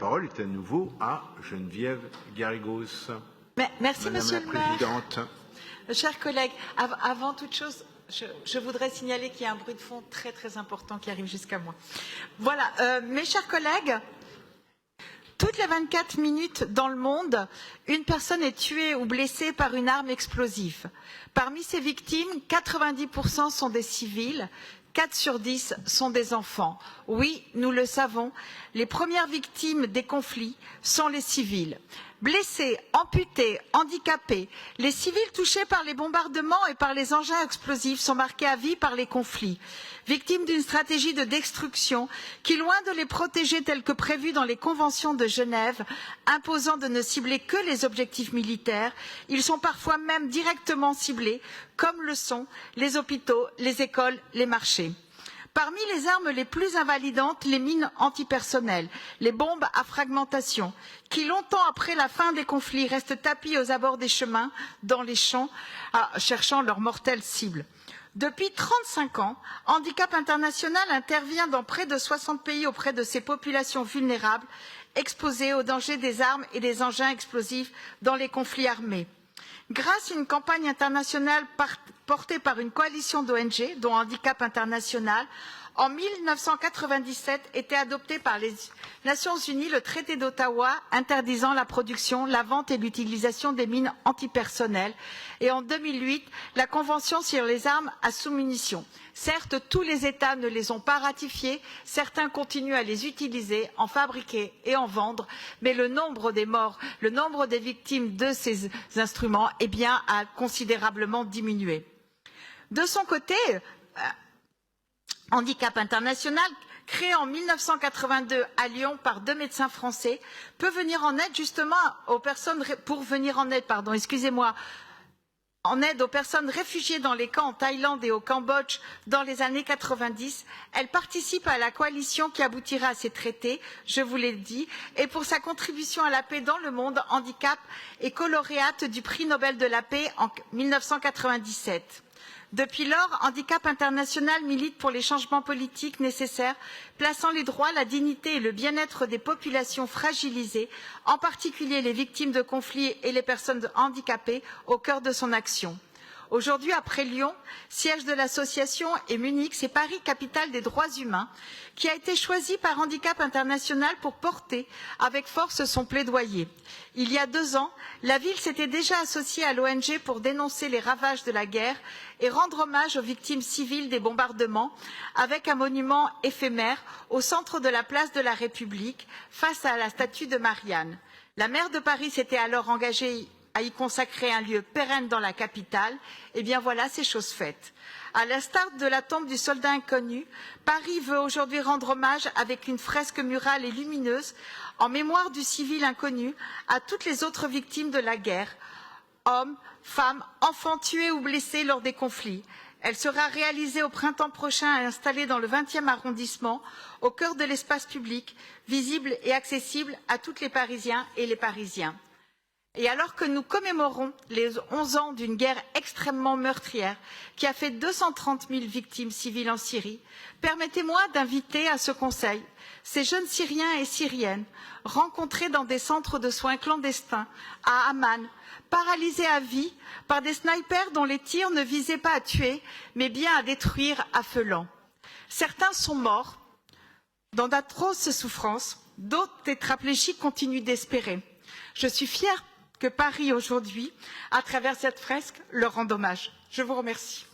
parole est à nouveau à Geneviève Garrigos. Merci, Monsieur le maire. Madame la Présidente. Chers collègues, avant toute chose, je voudrais signaler qu'il y a un bruit de fond très très important qui arrive jusqu'à moi. Voilà, mes chers collègues, toutes les 24 minutes dans le monde, une personne est tuée ou blessée par une arme explosive. Parmi ces victimes, 90% sont des civils, 4 sur 10 sont des enfants. Oui, nous le savons, les premières victimes des conflits sont les civils. Blessés, amputés, handicapés, les civils touchés par les bombardements et par les engins explosifs sont marqués à vie par les conflits. Victimes d'une stratégie de destruction qui, loin de les protéger tels que prévu dans les conventions de Genève, imposant de ne cibler que les objectifs militaires, ils sont parfois même directement ciblés, comme le sont les hôpitaux, les écoles, les marchés. Parmi les armes les plus invalidantes, les mines antipersonnelles, les bombes à fragmentation, qui longtemps après la fin des conflits restent tapies aux abords des chemins, dans les champs, cherchant leur mortelle cible. Depuis 35 ans, Handicap International intervient dans près de 60 pays auprès de ces populations vulnérables, exposées aux dangers des armes et des engins explosifs dans les conflits armés. Grâce à une campagne internationale portée par une coalition d'ONG, dont Handicap International, en 1997 était adopté par les Nations Unies le traité d'Ottawa interdisant la production, la vente et l'utilisation des mines antipersonnelles et en 2008 la Convention sur les armes à sous-munitions. Certes, tous les États ne les ont pas ratifiées, certains continuent à les utiliser, en fabriquer et en vendre, mais le nombre des morts, le nombre des victimes de ces instruments a considérablement diminué. De son côté, Handicap International, créé en 1982 à Lyon par 2 médecins français, peut venir en aide justement aux personnes en aide aux personnes réfugiées dans les camps en Thaïlande et au Cambodge dans les années 90. Elle participe à la coalition qui aboutira à ces traités, je vous l'ai dit, et pour sa contribution à la paix dans le monde, Handicap est co-lauréate du prix Nobel de la paix en 1997. Depuis lors, Handicap International milite pour les changements politiques nécessaires, plaçant les droits, la dignité et le bien-être des populations fragilisées, en particulier les victimes de conflits et les personnes handicapées, au cœur de son action. Aujourd'hui, après Lyon, siège de l'association, et Munich, c'est Paris, capitale des droits humains, qui a été choisi par Handicap International pour porter avec force son plaidoyer. Il y a 2 ans, la ville s'était déjà associée à l'ONG pour dénoncer les ravages de la guerre et rendre hommage aux victimes civiles des bombardements avec un monument éphémère au centre de la place de la République face à la statue de Marianne. La maire de Paris s'était alors engagée à y consacrer un lieu pérenne dans la capitale, et bien voilà, c'est chose faite. À l'instar de la tombe du soldat inconnu, Paris veut aujourd'hui rendre hommage avec une fresque murale et lumineuse en mémoire du civil inconnu à toutes les autres victimes de la guerre, hommes, femmes, enfants tués ou blessés lors des conflits. Elle sera réalisée au printemps prochain et installée dans le 20e arrondissement, au cœur de l'espace public, visible et accessible à tous les Parisiens et les Parisiens. Et alors que nous commémorons les 11 ans d'une guerre extrêmement meurtrière qui a fait 230 000 victimes civiles en Syrie, permettez-moi d'inviter à ce conseil ces jeunes Syriens et Syriennes rencontrés dans des centres de soins clandestins à Amman, paralysés à vie par des snipers dont les tirs ne visaient pas à tuer, mais bien à détruire à feu lent. Certains sont morts dans d'atroces souffrances, d'autres tétraplégiques continuent d'espérer. Je suis fière que Paris aujourd'hui, à travers cette fresque, leur rende hommage. Je vous remercie.